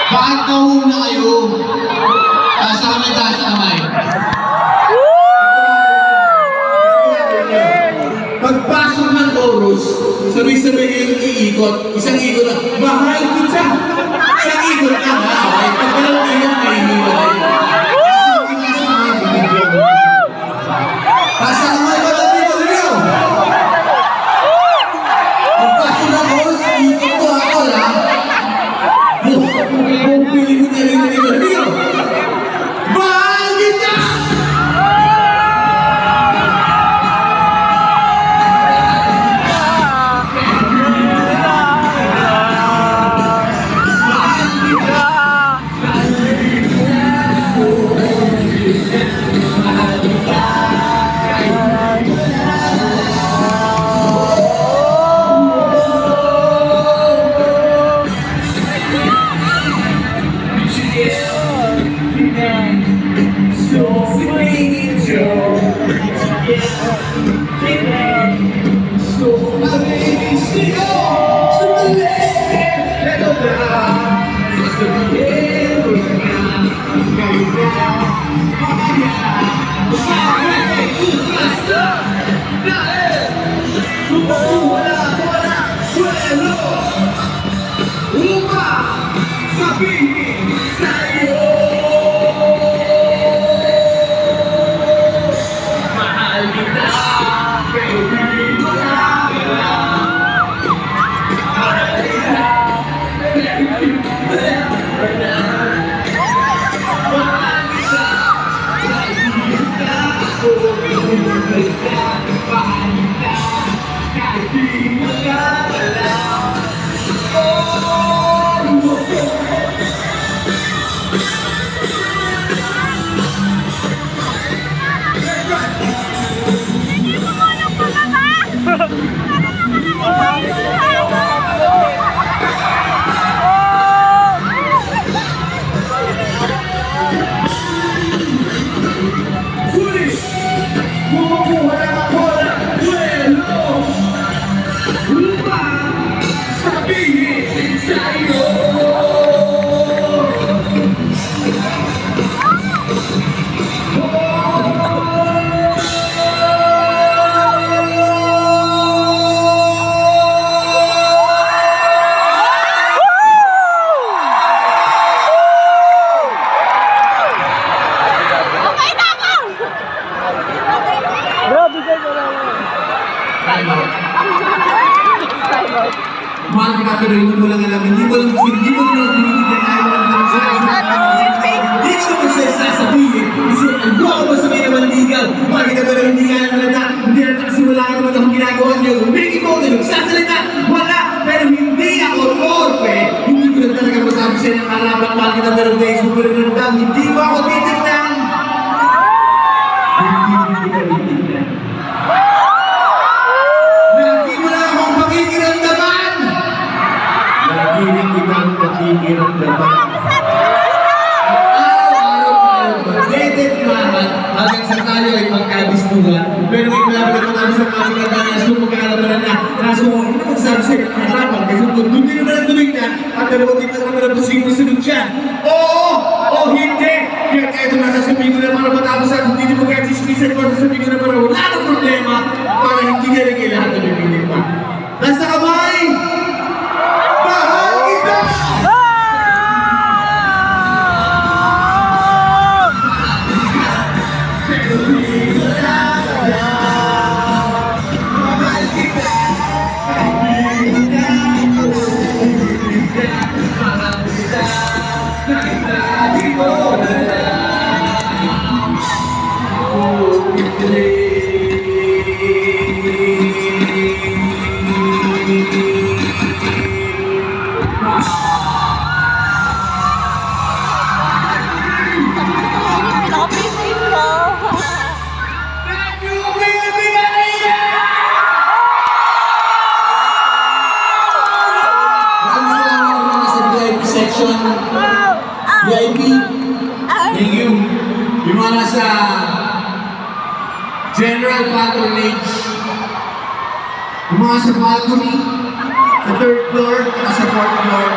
Bakit kahuna kayo? Taas na kamay, taas na kamay. Pagpasok ng chorus, sabay-sabay kayong iikot. Isang ikot na, mahal kita! Isang ikot na, ha? Okay? Pag dalawang ikot, mahihilay. Taas na kamay, ba't dito rin? Pagpasok ng chorus, iikot ko ako, ha? Kung pili mo na rin na rin, mahal kita! Mahal kita pero hindi mo lang alam, hindi mo lang binibigyan tayo ng hindi ko naman siya sasabihin kasi ang guwapo mo sabihin naman ligaw. Mahal kita pero hindi ka alam na hindi na nakasimula ka naman akong ginagawa niyo. Hindi ko na nagsasalita, wala, pero hindi ako torpe. Hindi ko na talaga masabi sa'yo ng karabang mahal kita pero Facebook ko rin nandang, hindi mo ako titignan. Hindi ka titignan. Nagiling kitang pakikiramdaman. Malitit naman hanggang sa tayo ay magkabisnuhan. Pero ikalabot ako namin sa mga kagandang na sumagkalaman na kaso hindi magsabi sa'yo ng harapan kasi kung hindi naman ang tuloy na at dalawang tignan naman ang posibleng sunod siya. Oo! O hindi! Kaya ito nasasabihin ko na para matapos at hindi mo kaya chismisan ko nasasabihin ko na para wala ng problema para hindi na rin kailangan na bibinin pa. Nasa kamay! section VIP. Thank you. Yung mga nasa general patronage. Yung mga sa balcony, sa 3rd floor, at sa 4th floor.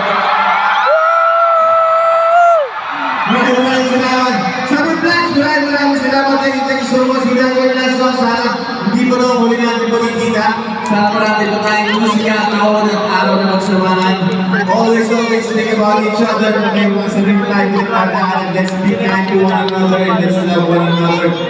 Maraming salamat. Summer Blast, maraming salamat. Thank you so much. Ginagawa nila sa sana. Hindi pa daw huli natin magkikita. Sana pa natin pa tayong musika, taon at araw na magsamahan. Always think about each other. Okay, once in a lifetime, let's be kind to one another and let's love one another.